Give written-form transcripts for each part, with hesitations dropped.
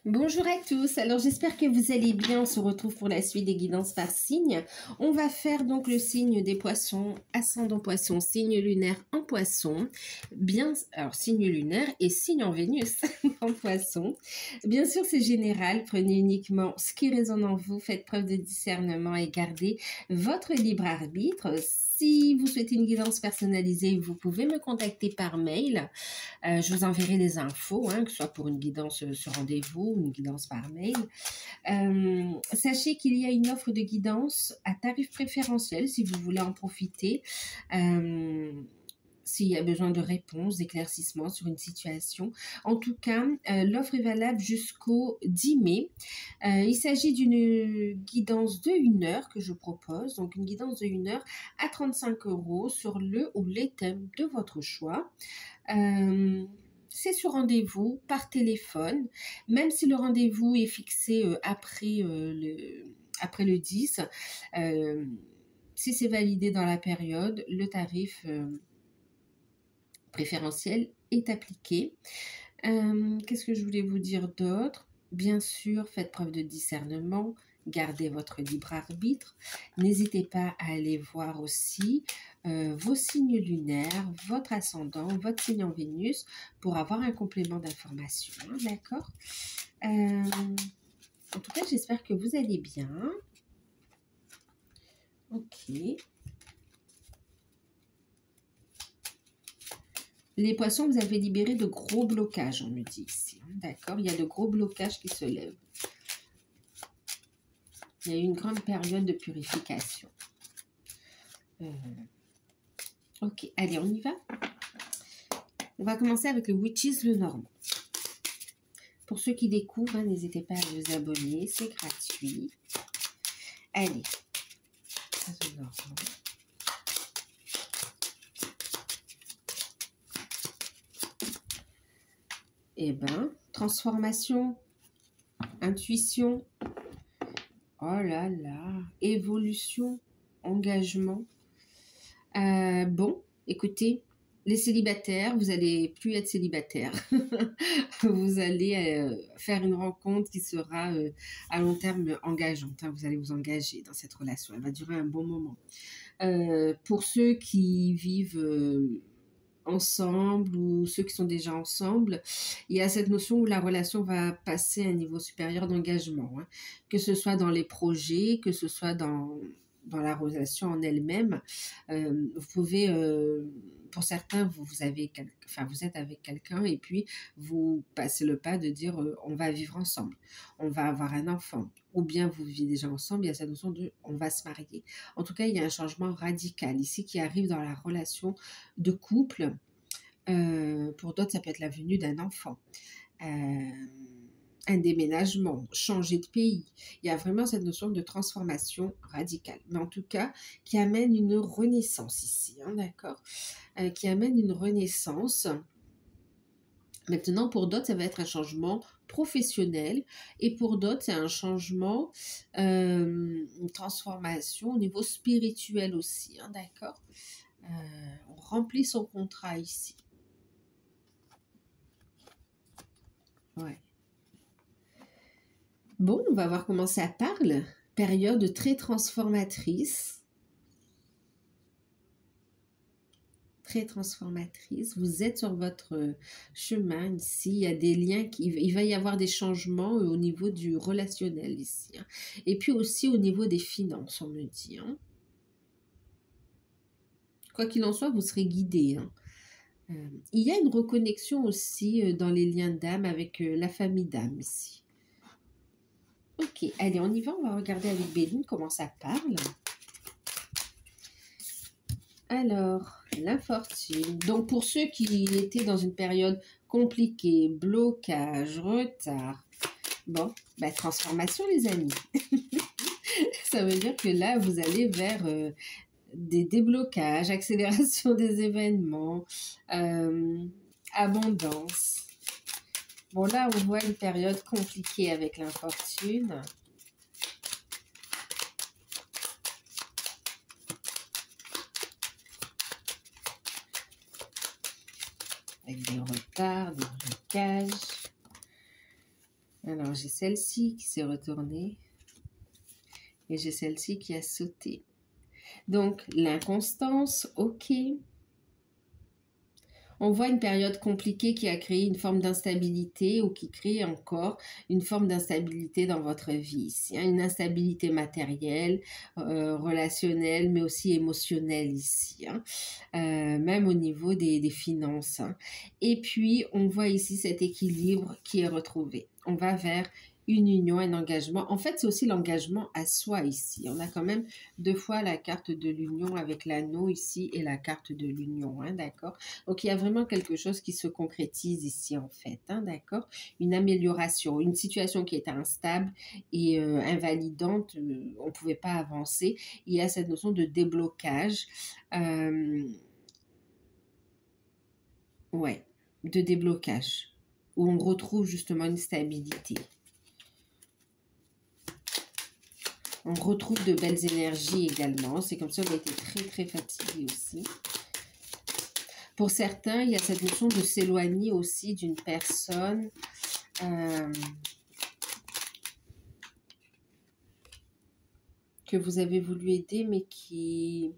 Bonjour à tous, alors j'espère que vous allez bien, on se retrouve pour la suite des guidances par signe. On va faire donc le signe des poissons, ascendant poisson, signe lunaire en poisson, alors signe lunaire et signe en Vénus en poisson. Bien sûr c'est général, prenez uniquement ce qui résonne en vous, faites preuve de discernement et gardez votre libre arbitre. Si vous souhaitez une guidance personnalisée, vous pouvez me contacter par mail. Je vous enverrai les infos, que ce soit pour une guidance sur rendez-vous ou une guidance par mail. Sachez qu'il y a une offre de guidance à tarif préférentiel si vous voulez en profiter. S'il y a besoin de réponses, d'éclaircissements sur une situation. En tout cas, l'offre est valable jusqu'au 10 mai. Il s'agit d'une guidance de 1 heure que je propose. Donc, une guidance de 1 heure à 35 € sur le ou les thèmes de votre choix. C'est sur rendez-vous, par téléphone. Même si le rendez-vous est fixé après le 10, si c'est validé dans la période, le tarif préférentiel est appliqué. Qu'est-ce que je voulais vous dire d'autre? Bien sûr, faites preuve de discernement, gardez votre libre arbitre. N'hésitez pas à aller voir aussi vos signes lunaires, votre ascendant, votre signe en Vénus pour avoir un complément d'information. D'accord? En tout cas, j'espère que vous allez bien. Ok. Les poissons, vous avez libéré de gros blocages, on me dit ici. D'accord? Il y a de gros blocages qui se lèvent. Il y a eu une grande période de purification. Ok, allez, on y va. On va commencer avec le Witches le Normand. Pour ceux qui découvrent, n'hésitez pas à vous abonner, c'est gratuit. Allez, le Normand. Eh bien, transformation, intuition, oh là là, évolution, engagement. Bon, écoutez, les célibataires, vous n'allez plus être célibataire. Vous allez faire une rencontre qui sera à long terme engageante. Vous allez vous engager dans cette relation. Elle va durer un bon moment. Pour ceux qui vivent ensemble ou ceux qui sont déjà ensemble, il y a cette notion où la relation va passer à un niveau supérieur d'engagement, que ce soit dans les projets, que ce soit dans la relation en elle-même. Vous pouvez, pour certains, vous êtes avec quelqu'un et puis vous passez le pas de dire on va vivre ensemble, on va avoir un enfant, ou bien vous vivez déjà ensemble, il y a cette notion de on va se marier. En tout cas, il y a un changement radical ici qui arrive dans la relation de couple. Pour d'autres, ça peut être la venue d'un enfant. Un déménagement, changer de pays. Il y a vraiment cette notion de transformation radicale. Mais en tout cas, qui amène une renaissance ici, d'accord? Qui amène une renaissance. Maintenant, pour d'autres, ça va être un changement professionnel. Et pour d'autres, c'est un changement, une transformation au niveau spirituel aussi, d'accord? On remplit son contrat ici. Ouais. Bon, on va voir comment ça parle. Période très transformatrice. Très transformatrice. Vous êtes sur votre chemin ici. Il y a des liens, il va y avoir des changements au niveau du relationnel ici. Et puis aussi au niveau des finances, on me dit. Quoi qu'il en soit, vous serez guidé. Il y a une reconnexion aussi dans les liens d'âme avec la famille d'âme ici. Ok, allez, on y va. On va regarder avec Béline comment ça parle. Alors, l'infortune. Donc, pour ceux qui étaient dans une période compliquée, blocage, retard, bon, transformation, les amis. Ça veut dire que là, vous allez vers des déblocages, accélération des événements, abondance. Bon, là, on voit une période compliquée avec l'infortune. Avec des retards, des blocages. Alors, j'ai celle-ci qui s'est retournée et j'ai celle-ci qui a sauté. Donc, l'inconstance, ok. On voit une période compliquée qui a créé une forme d'instabilité ou qui crée encore une forme d'instabilité dans votre vie ici. Une instabilité matérielle, relationnelle, mais aussi émotionnelle ici. Même au niveau des finances. Et puis, on voit ici cet équilibre qui est retrouvé. On va vers une union, un engagement. En fait, c'est aussi l'engagement à soi ici. On a quand même 2 fois la carte de l'union avec l'anneau ici et la carte de l'union, d'accord? Donc, il y a vraiment quelque chose qui se concrétise ici, en fait, d'accord? Une amélioration, une situation qui était instable et invalidante, on ne pouvait pas avancer. Il y a cette notion de déblocage. Ouais, de déblocage, où on retrouve justement une stabilité. On retrouve de belles énergies également. C'est comme ça qu'on a été très, très fatigué aussi. Pour certains, il y a cette notion de s'éloigner aussi d'une personne que vous avez voulu aider, mais qui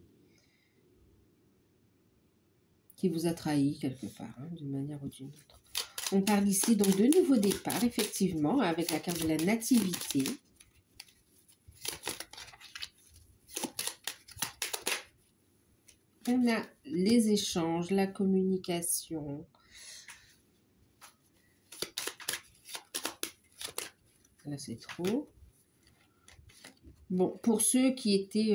vous a trahi quelque part, d'une manière ou d'une autre. On parle ici donc de nouveau départ, effectivement, avec la carte de la nativité. On a les échanges, la communication. Là, c'est trop. Bon, pour ceux qui étaient...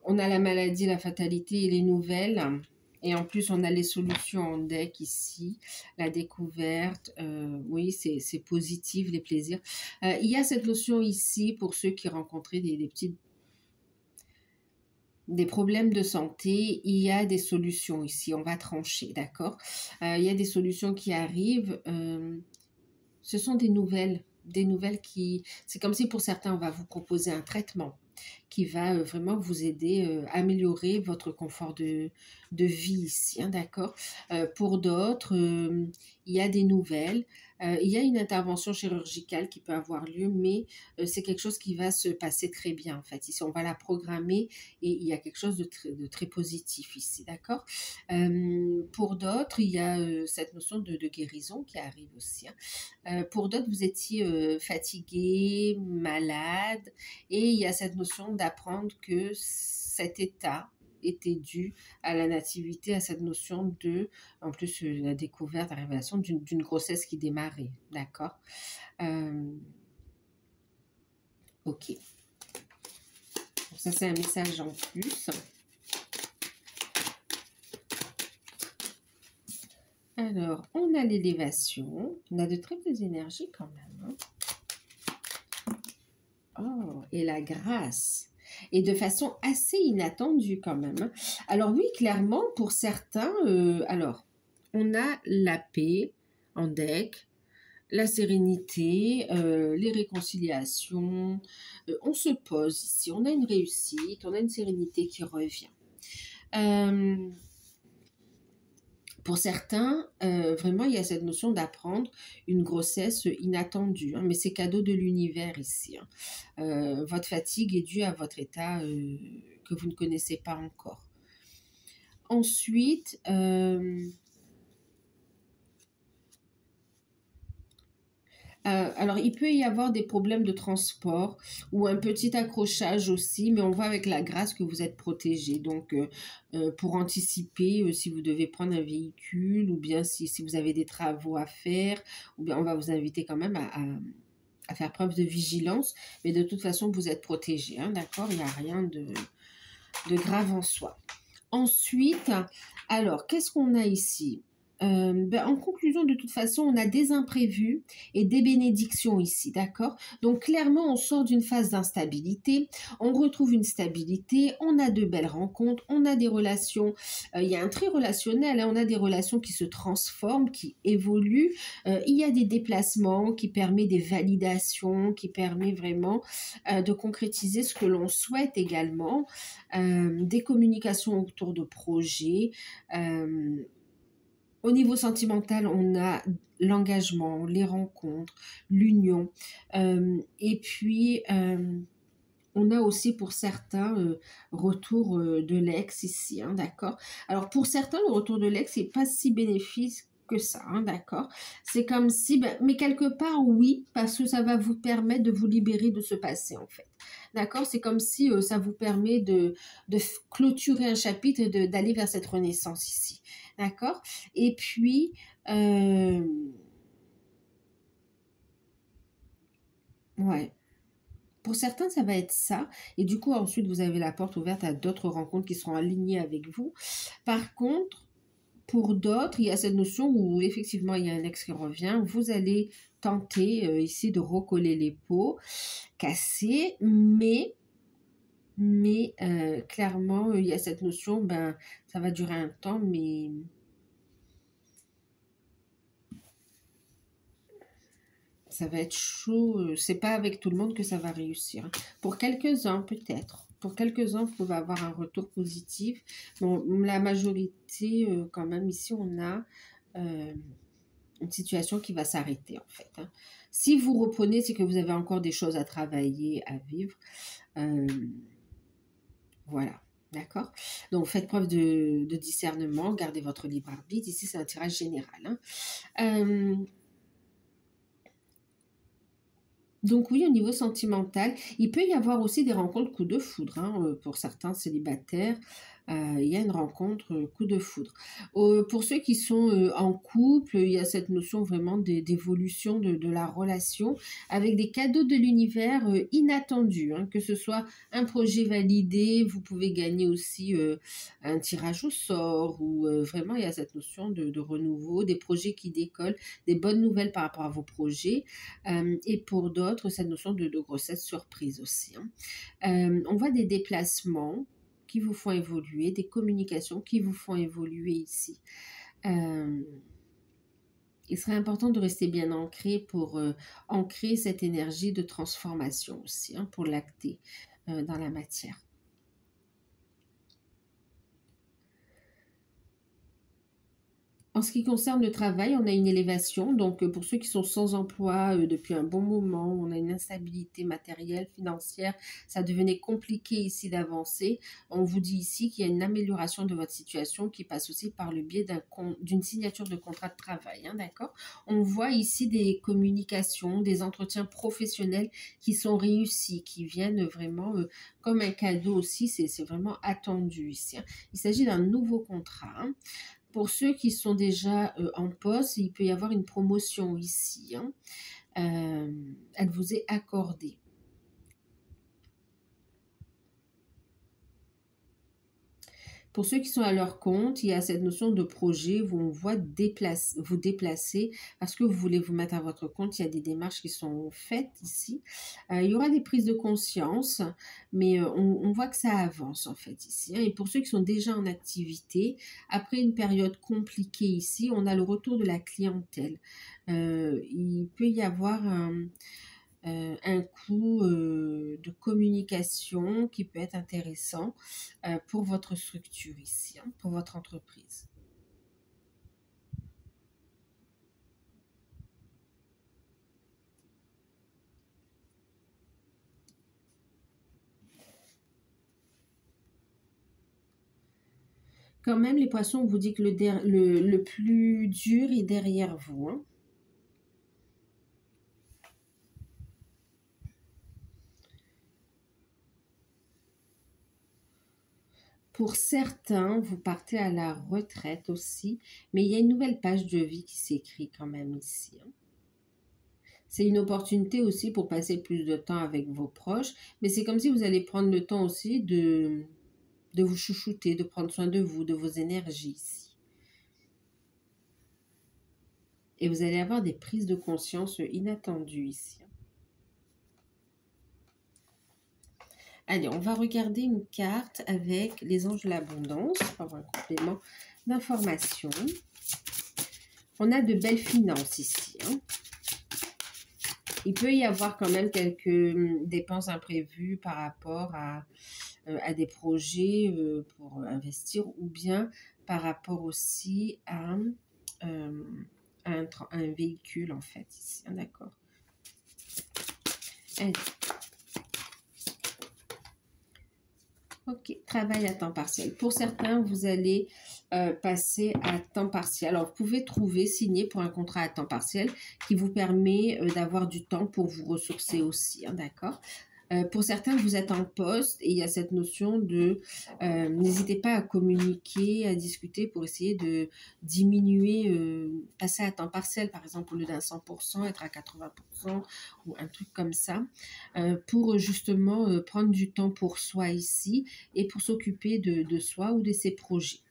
on a la maladie, la fatalité et les nouvelles. Et en plus, on a les solutions en deck ici. La découverte. Oui, c'est positif, les plaisirs. Il y a cette notion ici pour ceux qui rencontraient des problèmes de santé, il y a des solutions ici, on va trancher, d'accord? Il y a des solutions qui arrivent, ce sont des nouvelles qui... C'est comme si pour certains, on va vous proposer un traitement qui va vraiment vous aider à améliorer votre confort de vie ici, d'accord? Pour d'autres, il y a des nouvelles, il y a une intervention chirurgicale qui peut avoir lieu, mais c'est quelque chose qui va se passer très bien en fait. Ici, on va la programmer et il y a quelque chose de très positif ici, d'accord? Pour d'autres, il y a cette notion de guérison qui arrive aussi. Pour d'autres, vous étiez fatigué, malade, et il y a cette notion d'apprendre que cet état était dû à la nativité, à cette notion de, en plus, la découverte, la révélation d'une grossesse qui démarrait, d'accord? Ok. Donc ça, c'est un message en plus. Alors, on a l'élévation. On a de très belles énergies quand même. Oh, et la grâce. Et de façon assez inattendue quand même. Alors oui, clairement, pour certains, alors, on a la paix en deck, la sérénité, les réconciliations. On se pose ici, on a une réussite, on a une sérénité qui revient. Pour certains, vraiment, il y a cette notion d'apprendre une grossesse inattendue. Mais c'est cadeau de l'univers ici. Votre fatigue est due à votre état que vous ne connaissez pas encore. Ensuite, alors, il peut y avoir des problèmes de transport ou un petit accrochage aussi, mais on voit avec la grâce que vous êtes protégé. Donc, pour anticiper, si vous devez prendre un véhicule ou bien si vous avez des travaux à faire, ou bien on va vous inviter quand même à faire preuve de vigilance. Mais de toute façon, vous êtes protégé, d'accord? Il n'y a rien de grave en soi. Ensuite, alors, qu'est-ce qu'on a ici? En conclusion, de toute façon, on a des imprévus et des bénédictions ici, d'accord? Donc, clairement, on sort d'une phase d'instabilité, on retrouve une stabilité, on a de belles rencontres, on a des relations, il y a un trait relationnel, on a des relations qui se transforment, qui évoluent, il y a des déplacements qui permettent des validations, qui permettent vraiment de concrétiser ce que l'on souhaite également, des communications autour de projets, Au niveau sentimental, on a l'engagement, les rencontres, l'union. Et puis, on a aussi pour certains retour de l'ex ici, hein, d'accord? Alors pour certains, le retour de l'ex n'est pas si bénéfique que ça, hein, d'accord? C'est comme si, ben, mais quelque part oui, parce que ça va vous permettre de vous libérer de ce passé en fait. D'accord? C'est comme si ça vous permet de clôturer un chapitre et d'aller vers cette renaissance ici. D'accord? Et puis, ouais. Pour certains, ça va être ça. Et du coup, ensuite, vous avez la porte ouverte à d'autres rencontres qui seront alignées avec vous. Par contre, pour d'autres, il y a cette notion où effectivement, il y a un ex qui revient. Vous allez tenter ici de recoller les pots cassés, mais clairement, il y a cette notion, ben, ça va durer un temps, mais ça va être chaud. C'est pas avec tout le monde que ça va réussir. Pour quelques-uns, peut-être. Pour quelques-uns, vous pouvez avoir un retour positif. Bon, la majorité, quand même, ici, on a une situation qui va s'arrêter, en fait, hein. Si vous reprenez, c'est que vous avez encore des choses à travailler, à vivre. Voilà. D'accord? Donc, faites preuve de discernement. Gardez votre libre arbitre. Ici, c'est un tirage général, hein. Donc oui, au niveau sentimental, il peut y avoir aussi des rencontres coup de foudre, hein, pour certains célibataires, il y a une rencontre coup de foudre. Pour ceux qui sont en couple, il y a cette notion vraiment d'évolution de la relation avec des cadeaux de l'univers inattendus, hein, que ce soit un projet validé, vous pouvez gagner aussi un tirage au sort ou vraiment il y a cette notion de renouveau, des projets qui décollent, des bonnes nouvelles par rapport à vos projets. Et pour d'autres, cette notion de grossesse surprise aussi, hein. On voit des déplacements qui vous font évoluer, des communications qui vous font évoluer ici. Il serait important de rester bien ancré pour ancrer cette énergie de transformation aussi, hein, pour l'acter dans la matière. En ce qui concerne le travail, on a une élévation. Donc, pour ceux qui sont sans emploi depuis un bon moment, on a une instabilité matérielle, financière. Ça devenait compliqué ici d'avancer. On vous dit ici qu'il y a une amélioration de votre situation qui passe aussi par le biais d'une signature de contrat de travail, hein, d'accord? On voit ici des communications, des entretiens professionnels qui sont réussis, qui viennent vraiment comme un cadeau aussi. C'est vraiment attendu ici, hein. Il s'agit d'un nouveau contrat, hein. Pour ceux qui sont déjà en poste, il peut y avoir une promotion ici, hein. Elle vous est accordée. Pour ceux qui sont à leur compte, il y a cette notion de projet où on voit vous déplacer parce que vous voulez vous mettre à votre compte. Il y a des démarches qui sont faites ici. Il y aura des prises de conscience, mais on voit que ça avance en fait ici, hein. Et pour ceux qui sont déjà en activité, après une période compliquée ici, on a le retour de la clientèle. Il peut y avoir un coup de communication qui peut être intéressant pour votre structure ici, hein, pour votre entreprise. Quand même, les poissons, on vous dit que le plus dur est derrière vous, hein. Pour certains, vous partez à la retraite aussi, mais il y a une nouvelle page de vie qui s'écrit quand même ici, hein. C'est une opportunité aussi pour passer plus de temps avec vos proches, mais c'est comme si vous allez prendre le temps aussi de vous chouchouter, de prendre soin de vous, de vos énergies ici. Et vous allez avoir des prises de conscience inattendues ici. Allez, on va regarder une carte avec les anges de l'abondance pour avoir un complément d'information. On a de belles finances ici, hein. Il peut y avoir quand même quelques dépenses imprévues par rapport à des projets pour investir ou bien par rapport aussi à un véhicule, en fait, ici. D'accord. Allez. Ok, travail à temps partiel. Pour certains, vous allez passer à temps partiel. Alors, vous pouvez trouver, signer pour un contrat à temps partiel qui vous permet d'avoir du temps pour vous ressourcer aussi, hein, d'accord? Pour certains, vous êtes en poste et il y a cette notion de n'hésitez pas à communiquer, à discuter pour essayer de diminuer, passer à temps partiel, par exemple, au lieu d'un 100%, être à 80% ou un truc comme ça, pour justement prendre du temps pour soi ici et pour s'occuper de soi ou de ses projets.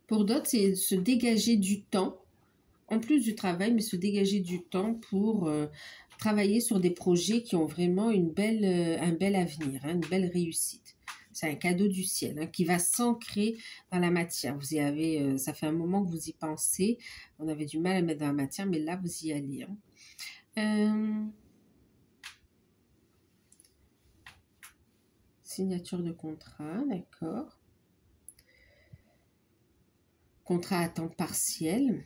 Pour d'autres, c'est se dégager du temps en plus du travail, mais se dégager du temps pour travailler sur des projets qui ont vraiment un bel avenir, hein, une belle réussite. C'est un cadeau du ciel hein, qui va s'ancrer dans la matière. Vous y avez, ça fait un moment que vous y pensez. On avait du mal à mettre dans la matière, mais là, vous y allez. Hein. Signature de contrat, d'accord. Contrat à temps partiel.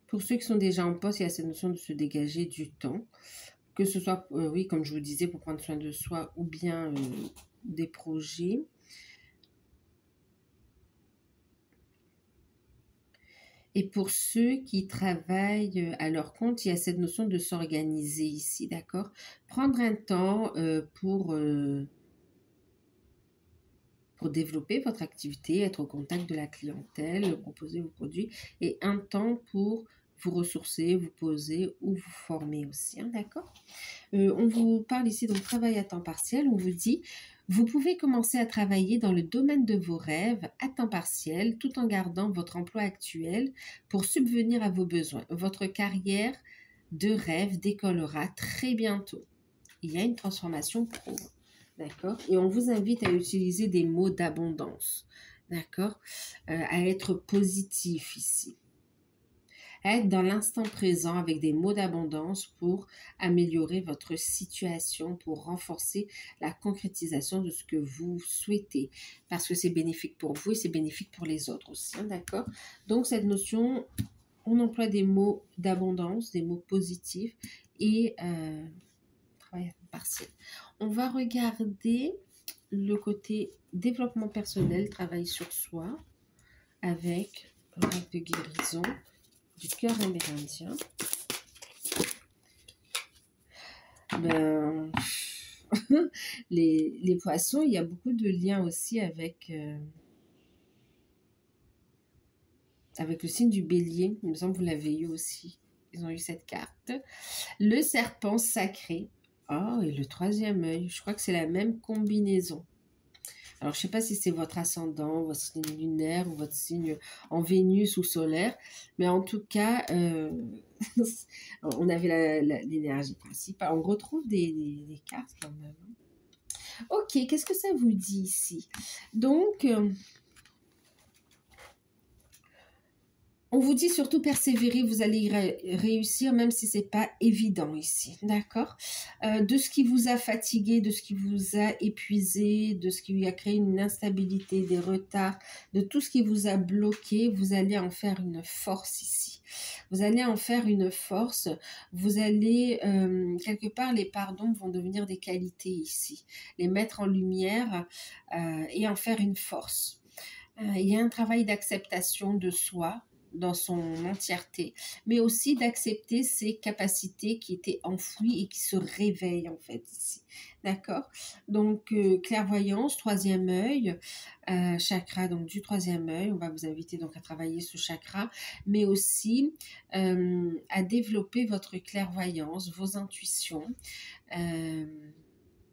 Pour ceux qui sont déjà en poste, il y a cette notion de se dégager du temps, que ce soit, oui, comme je vous disais, pour prendre soin de soi ou bien des projets. Et pour ceux qui travaillent à leur compte, il y a cette notion de s'organiser ici, d'accord? Prendre un temps pour développer votre activité, être au contact de la clientèle, proposer vos produits, et un temps pour vous ressourcer, vous poser ou vous former aussi, hein, d'accord? On vous parle ici donc travail à temps partiel, on vous dit vous pouvez commencer à travailler dans le domaine de vos rêves à temps partiel tout en gardant votre emploi actuel pour subvenir à vos besoins. Votre carrière de rêve décollera très bientôt. Il y a une transformation pro. D'accord? Et on vous invite à utiliser des mots d'abondance. D'accord? À être positif ici. À être dans l'instant présent avec des mots d'abondance pour améliorer votre situation, pour renforcer la concrétisation de ce que vous souhaitez. Parce que c'est bénéfique pour vous et c'est bénéfique pour les autres aussi. Hein, d'accord? Donc cette notion, on emploie des mots d'abondance, des mots positifs et travail partiel. On va regarder le côté développement personnel, travail sur soi, avec règle de guérison du cœur amérindien. Ben, les poissons, il y a beaucoup de liens aussi avec le signe du bélier. Il me semble que vous l'avez eu aussi. Ils ont eu cette carte. Le serpent sacré. Oh, et le troisième œil. Je crois que c'est la même combinaison. Alors, je ne sais pas si c'est votre ascendant, votre signe lunaire ou votre signe en Vénus ou solaire, mais en tout cas, on avait l'énergie principale. On retrouve des cartes quand même. Ok, qu'est-ce que ça vous dit ici? Donc, on vous dit surtout persévérer, vous allez réussir même si ce n'est pas évident ici, d'accord? De ce qui vous a fatigué, de ce qui vous a épuisé, de ce qui lui a créé une instabilité, des retards, de tout ce qui vous a bloqué, vous allez en faire une force ici. Vous allez en faire une force, vous allez, quelque part, les pardons vont devenir des qualités ici, les mettre en lumière et en faire une force. Il y a un travail d'acceptation de soi, dans son entièreté, mais aussi d'accepter ses capacités qui étaient enfouies et qui se réveillent en fait ici. D'accord? Donc, clairvoyance, troisième œil, chakra donc du troisième œil, on va vous inviter donc à travailler ce chakra, mais aussi à développer votre clairvoyance, vos intuitions,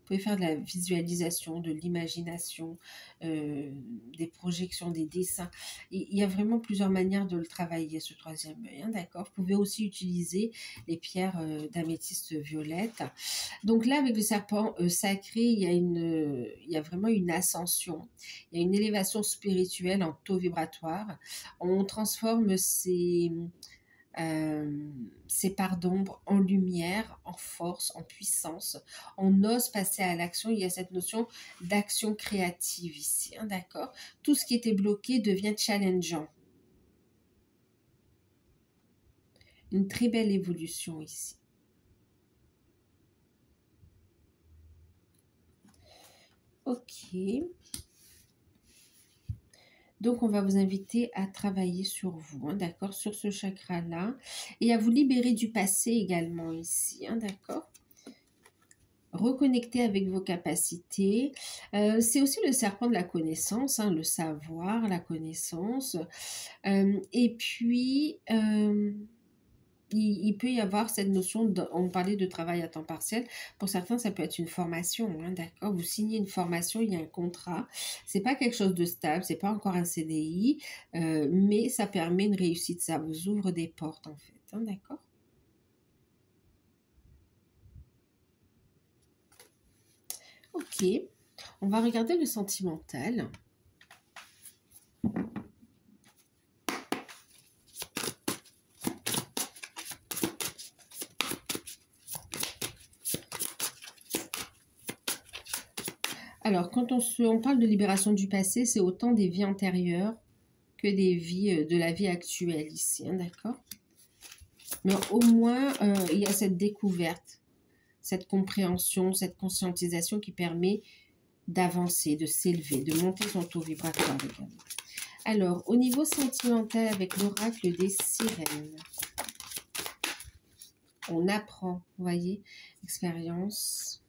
vous pouvez faire de la visualisation, de l'imagination, des projections, des dessins. Il y a vraiment plusieurs manières de le travailler, ce troisième œil, hein, d'accord? Vous pouvez aussi utiliser les pierres d'améthyste violette. Donc là, avec le serpent sacré, il y a vraiment une ascension. Il y a une élévation spirituelle en taux vibratoire. On transforme ces parts d'ombre en lumière, en force, en puissance. On ose passer à l'action. Il y a cette notion d'action créative ici, hein, d'accord? Tout ce qui était bloqué devient challengeant. Une très belle évolution ici. Ok. Donc, on va vous inviter à travailler sur vous, hein, d'accord, sur ce chakra-là. Et à vous libérer du passé également ici, hein, d'accord. Reconnecter avec vos capacités. C'est aussi le serpent de la connaissance, hein, le savoir, la connaissance. Et puis, il peut y avoir cette notion, on parlait de travail à temps partiel, pour certains ça peut être une formation, hein, d'accord, vous signez une formation, il y a un contrat, c'est pas quelque chose de stable, c'est pas encore un CDI, mais ça permet une réussite, ça vous ouvre des portes en fait, hein, d'accord. Ok, on va regarder le sentimental. Alors, quand on parle de libération du passé, c'est autant des vies antérieures que des vies de la vie actuelle ici, hein, d'accord. Mais au moins, il y a cette découverte, cette compréhension, cette conscientisation qui permet d'avancer, de s'élever, de monter son taux vibratoire. Alors, au niveau sentimental, avec l'oracle des sirènes, on apprend, vous voyez, expérience.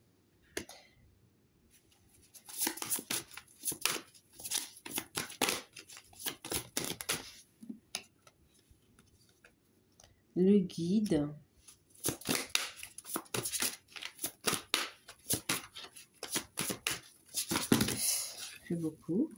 Le guide. Fait beaucoup.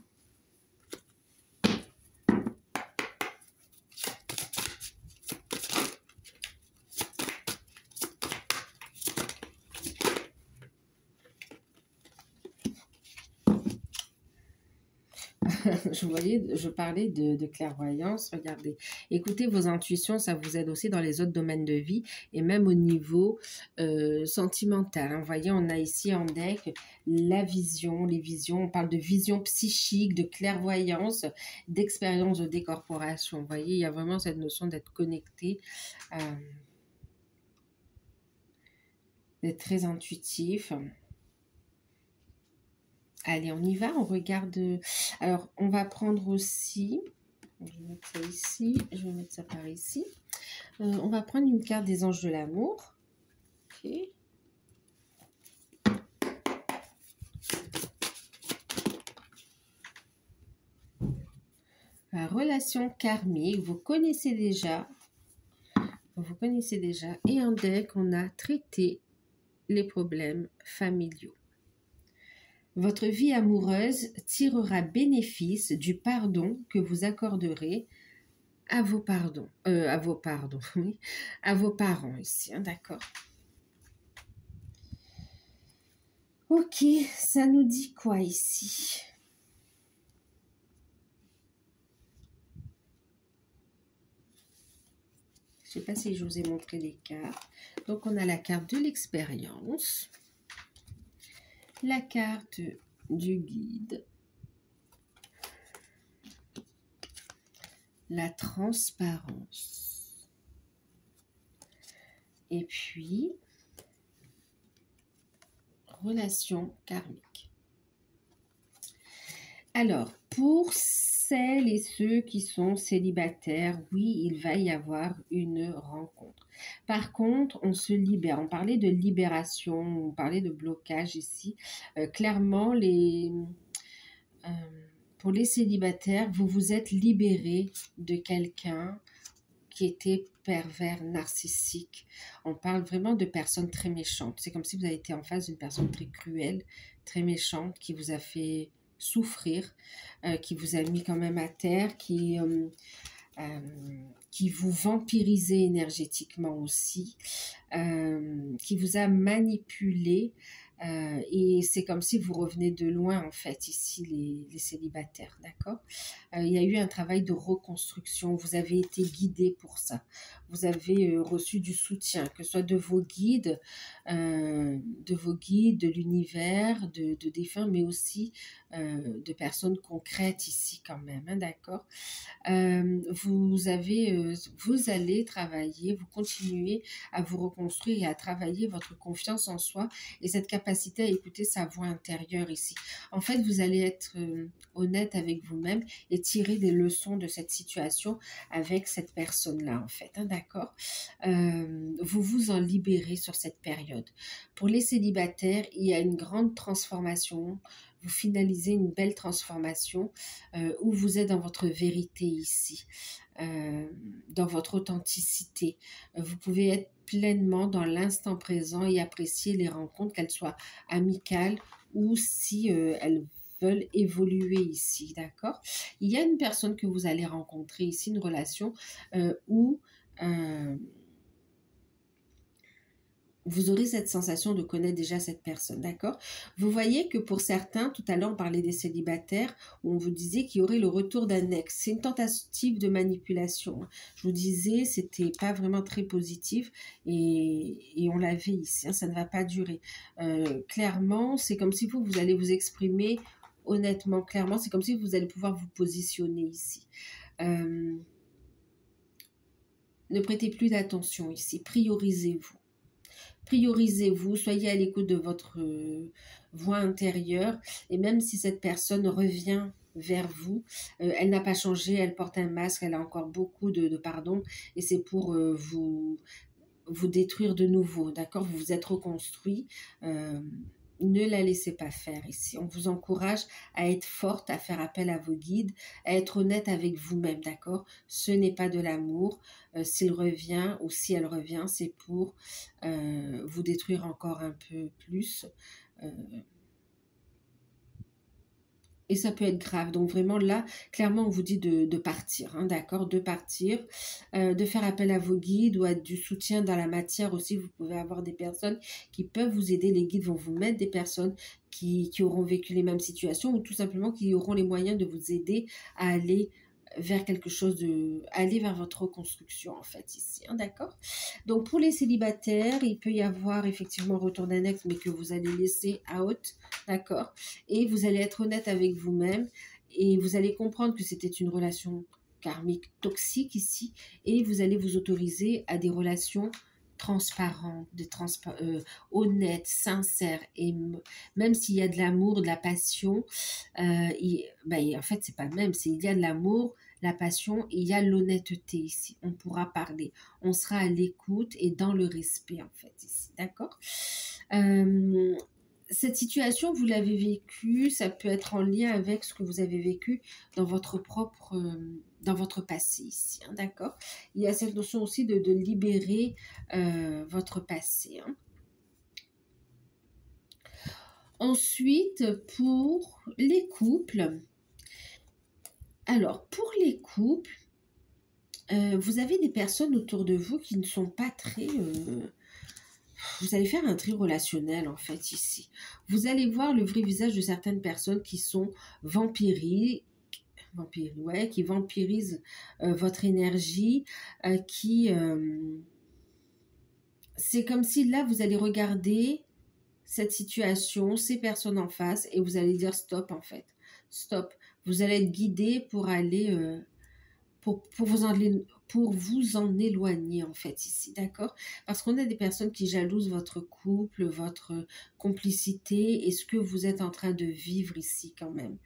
Je parlais de clairvoyance, regardez. Écoutez vos intuitions, ça vous aide aussi dans les autres domaines de vie et même au niveau sentimental. Hein. Vous voyez, on a ici en deck la vision, les visions. On parle de vision psychique, de clairvoyance, d'expérience de décorporation. Vous voyez, il y a vraiment cette notion d'être connecté, d'être très intuitif. Allez, on y va, on regarde. Alors, on va prendre aussi, je vais mettre ça ici, je vais mettre ça par ici. On va prendre une carte des anges de l'amour. Ok. La relation karmique, vous connaissez déjà. Et en deck, on a traité les problèmes familiaux. Votre vie amoureuse tirera bénéfice du pardon que vous accorderez à vos oui, à vos parents ici, hein, d'accord. Ok, ça nous dit quoi ici? Je ne sais pas si je vous ai montré les cartes. Donc on a la carte de l'expérience, la carte du guide, la transparence, et puis relation karmique. Alors, pour celles et ceux qui sont célibataires, oui, il va y avoir une rencontre. Par contre, on se libère. On parlait de libération, on parlait de blocage ici. Clairement, pour les célibataires, vous vous êtes libérés de quelqu'un qui était pervers, narcissique. On parle vraiment de personnes très méchantes. C'est comme si vous avez été en face d'une personne très cruelle, très méchante, qui vous a fait souffrir, qui vous a mis quand même à terre, qui qui vous vampirisait énergétiquement aussi, qui vous a manipulé. Et c'est comme si vous revenez de loin, en fait, ici, les célibataires, d'accord? Il y a eu un travail de reconstruction, vous avez été guidé pour ça. Vous avez reçu du soutien, que ce soit de vos guides, de l'univers, de défunts, mais aussi de personnes concrètes ici quand même, hein, d'accord? Vous allez travailler, vous continuez à vous reconstruire et à travailler votre confiance en soi et cette capacité à écouter sa voix intérieure ici. En fait, vous allez être honnête avec vous-même et tirer des leçons de cette situation avec cette personne-là, en fait, hein, d'accord? Vous vous en libérez sur cette période. Pour les célibataires, il y a une grande transformation. Vous finalisez une belle transformation où vous êtes dans votre vérité ici, dans votre authenticité. Vous pouvez être pleinement dans l'instant présent et apprécier les rencontres, qu'elles soient amicales ou si elles veulent évoluer ici, d'accord? Il y a une personne que vous allez rencontrer ici, une relation où vous aurez cette sensation de connaître déjà cette personne, d'accord? Vous voyez que pour certains, tout à l'heure on parlait des célibataires, où on vous disait qu'il y aurait le retour d'un ex. C'est une tentative de manipulation. Je vous disais, c'était pas vraiment très positif et on l'avait ici, hein, ça ne va pas durer. Clairement, c'est comme si vous allez vous exprimer honnêtement, clairement, c'est comme si vous allez pouvoir vous positionner ici. Ne prêtez plus d'attention ici, priorisez-vous. Priorisez-vous, soyez à l'écoute de votre voix intérieure et même si cette personne revient vers vous, elle n'a pas changé, elle porte un masque, elle a encore beaucoup de pardon et c'est pour vous détruire de nouveau, d'accord? Vous vous êtes reconstruit, ne la laissez pas faire ici. On vous encourage à être forte, à faire appel à vos guides, à être honnête avec vous-même, d'accord? Ce n'est pas de l'amour. S'il revient ou si elle revient, c'est pour vous détruire encore un peu plus. Et ça peut être grave. Donc vraiment là, clairement, on vous dit de partir, hein, d'accord? De partir, de faire appel à vos guides ou à du soutien dans la matière aussi. Vous pouvez avoir des personnes qui peuvent vous aider. Les guides vont vous mettre des personnes qui auront vécu les mêmes situations ou tout simplement qui auront les moyens de vous aider à aller vers quelque chose aller vers votre reconstruction en fait ici, hein, d'accord? Donc pour les célibataires, il peut y avoir effectivement retour d'un ex mais que vous allez laisser out, d'accord? Et vous allez être honnête avec vous-même et vous allez comprendre que c'était une relation karmique toxique ici et vous allez vous autoriser à des relations transparentes, honnêtes, sincères et même s'il y a de l'amour, de la passion, en fait c'est pas même, il y a de l'amour, la passion et il y a l'honnêteté ici. On pourra parler, on sera à l'écoute et dans le respect en fait ici, d'accord? Cette situation, vous l'avez vécue, ça peut être en lien avec ce que vous avez vécu dans votre dans votre passé ici, hein, d'accord? Il y a cette notion aussi de libérer votre passé, hein. Ensuite, pour les couples, alors pour les couples, vous avez des personnes autour de vous qui ne sont pas très... vous allez faire un tri relationnel en fait ici. Vous allez voir le vrai visage de certaines personnes qui sont qui vampirisent votre énergie, c'est comme si là vous allez regarder cette situation, ces personnes en face et vous allez dire stop en fait, stop. Vous allez être guidé pour aller pour vous en éloigner en fait ici, d'accord? Parce qu'on a des personnes qui jalousent votre couple, votre complicité et ce que vous êtes en train de vivre ici quand même.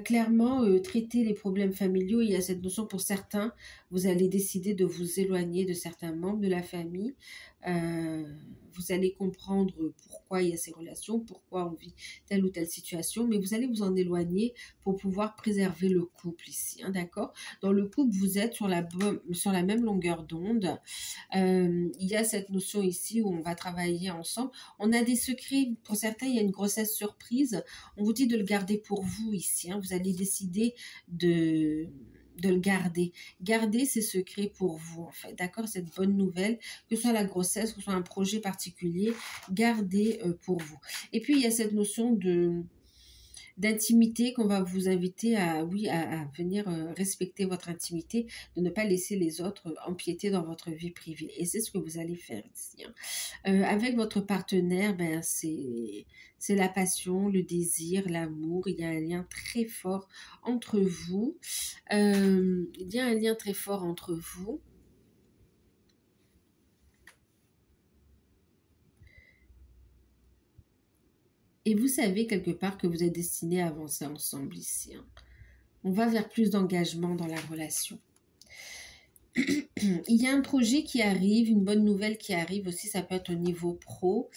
Clairement, traiter les problèmes familiaux, il y a cette notion pour certains, vous allez décider de vous éloigner de certains membres de la famille. Vous allez comprendre pourquoi il y a ces relations, pourquoi on vit telle ou telle situation, mais vous allez vous en éloigner pour pouvoir préserver le couple ici, hein, d'accord? Dans le couple, vous êtes sur la même longueur d'onde. Il y a cette notion ici où on va travailler ensemble. On a des secrets, pour certains, il y a une grossesse surprise. On vous dit de le garder pour vous ici, hein. Vous allez décider de le garder. Gardez ces secrets pour vous, en fait, d'accord? Cette bonne nouvelle, que ce soit la grossesse, que ce soit un projet particulier, gardez pour vous. Et puis, il y a cette notion d'intimité qu'on va vous inviter à, oui, à venir respecter votre intimité, de ne pas laisser les autres empiéter dans votre vie privée. Et c'est ce que vous allez faire ici, hein. Avec votre partenaire, ben, c'est la passion, le désir, l'amour. Il y a un lien très fort entre vous. Il y a un lien très fort entre vous. Et vous savez quelque part que vous êtes destinés à avancer ensemble ici, hein. On va vers plus d'engagement dans la relation. Il y a un projet qui arrive, une bonne nouvelle qui arrive aussi, ça peut être au niveau pro.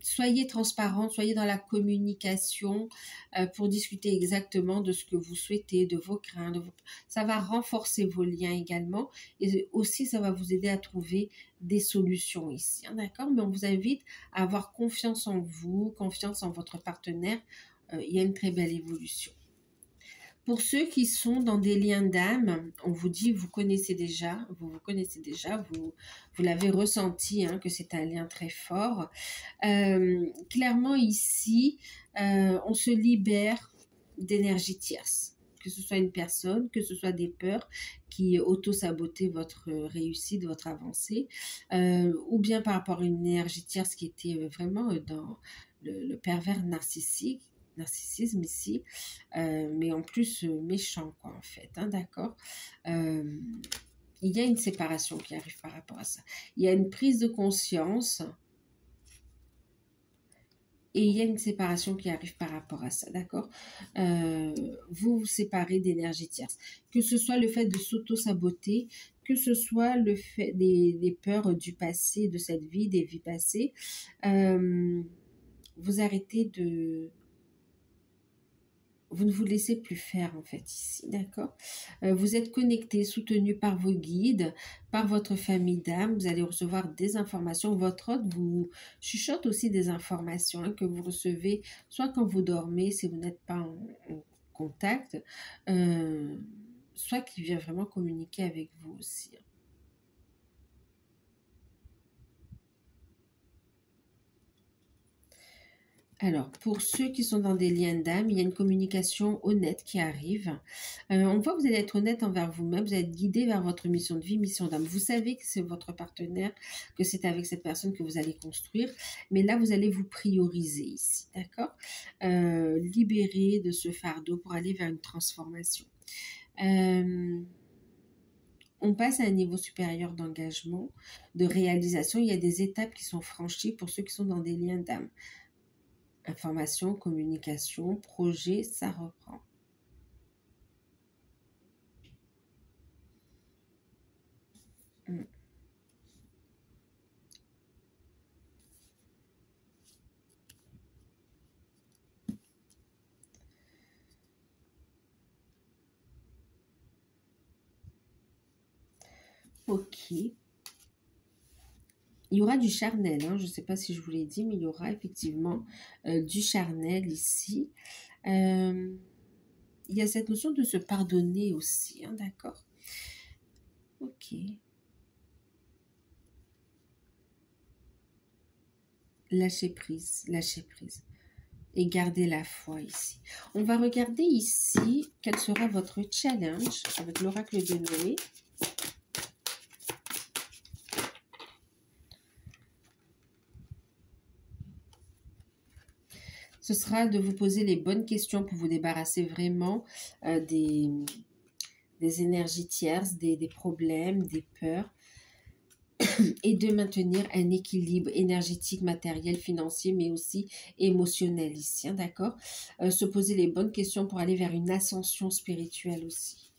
Soyez transparente, soyez dans la communication pour discuter exactement de ce que vous souhaitez, de vos craintes. Ça va renforcer vos liens également et aussi ça va vous aider à trouver des solutions ici, hein, d'accord? Mais on vous invite à avoir confiance en vous, confiance en votre partenaire. Il y a une très belle évolution. Pour ceux qui sont dans des liens d'âme, on vous dit, vous connaissez déjà, vous connaissez déjà, vous l'avez ressenti, hein, que c'est un lien très fort. Clairement ici, on se libère d'énergie tierce, que ce soit une personne, que ce soit des peurs qui auto-sabotaient votre réussite, votre avancée, ou bien par rapport à une énergie tierce qui était vraiment dans le pervers narcissisme ici, mais en plus méchant, quoi, en fait, hein, d'accord? Il y a une séparation qui arrive par rapport à ça. Il y a une prise de conscience et il y a une séparation qui arrive par rapport à ça, d'accord? Vous vous séparez d'énergie tierce. Que ce soit le fait de s'auto-saboter, que ce soit le fait des peurs du passé, de cette vie, des vies passées, vous arrêtez de... Vous ne vous laissez plus faire, en fait, ici, d'accord? Vous êtes connecté, soutenu par vos guides, par votre famille d'âme. Vous allez recevoir des informations. Votre hôte vous chuchote aussi des informations, hein, que vous recevez, soit quand vous dormez, si vous n'êtes pas en contact, soit qui vient vraiment communiquer avec vous aussi, hein. Alors, pour ceux qui sont dans des liens d'âme, il y a une communication honnête qui arrive. On voit que vous allez être honnête envers vous-même, vous allez être guidé vers votre mission de vie, mission d'âme. Vous savez que c'est votre partenaire, que c'est avec cette personne que vous allez construire, mais là, vous allez vous prioriser ici, d'accord? Libérer de ce fardeau pour aller vers une transformation. On passe à un niveau supérieur d'engagement, de réalisation. Il y a des étapes qui sont franchies pour ceux qui sont dans des liens d'âme. Information, communication, projet, ça reprend. Ok. Il y aura du charnel, hein. Je ne sais pas si je vous l'ai dit, mais il y aura effectivement du charnel ici. Il y a cette notion de se pardonner aussi, hein, d'accord? Ok. Lâcher prise, lâcher prise. Et garder la foi ici. On va regarder ici quel sera votre challenge avec l'oracle de Noé. Ce sera de vous poser les bonnes questions pour vous débarrasser vraiment des énergies tierces, des problèmes, des peurs, et de maintenir un équilibre énergétique, matériel, financier, mais aussi émotionnel ici, hein, d'accord? Se poser les bonnes questions pour aller vers une ascension spirituelle aussi.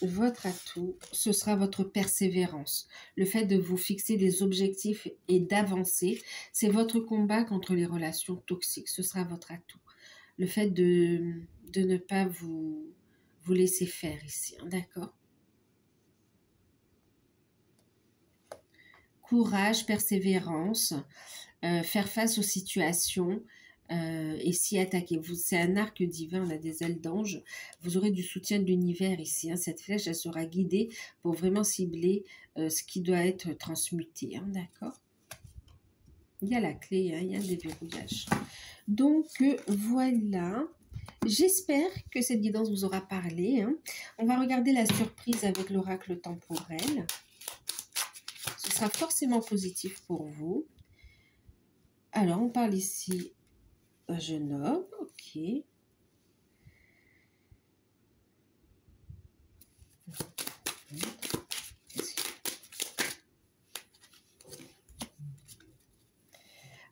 Votre atout, ce sera votre persévérance. Le fait de vous fixer des objectifs et d'avancer, c'est votre combat contre les relations toxiques. Ce sera votre atout. Le fait de ne pas vous laisser faire ici, hein, d'accord? Courage, persévérance, faire face aux situations et s'y attaquer. C'est un arc divin, on a des ailes d'ange. Vous aurez du soutien de l'univers ici. Hein. Cette flèche, elle sera guidée pour vraiment cibler ce qui doit être transmuté. Hein, d'accord? Il y a la clé, hein, il y a le déverrouillage. Donc, voilà. J'espère que cette guidance vous aura parlé. Hein. On va regarder la surprise avec l'oracle temporel. Ce sera forcément positif pour vous. Alors, on parle ici d'un jeune homme. Ok.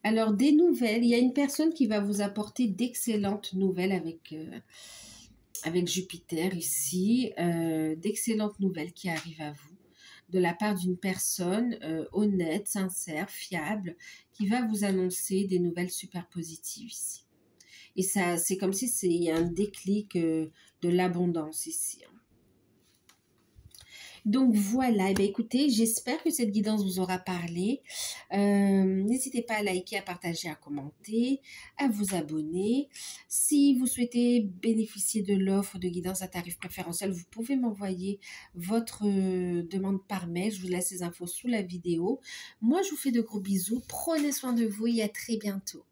Alors, des nouvelles. Il y a une personne qui va vous apporter d'excellentes nouvelles avec Jupiter ici. D'excellentes nouvelles qui arrivent à vous de la part d'une personne honnête, sincère, fiable, qui va vous annoncer des nouvelles super positives ici. Et ça, c'est comme si il y a un déclic de l'abondance ici. Donc voilà, et bien écoutez, j'espère que cette guidance vous aura parlé. N'hésitez pas à liker, à partager, à commenter, à vous abonner. Si vous souhaitez bénéficier de l'offre de guidance à tarif préférentiel, vous pouvez m'envoyer votre demande par mail. Je vous laisse les infos sous la vidéo. Moi, je vous fais de gros bisous. Prenez soin de vous et à très bientôt.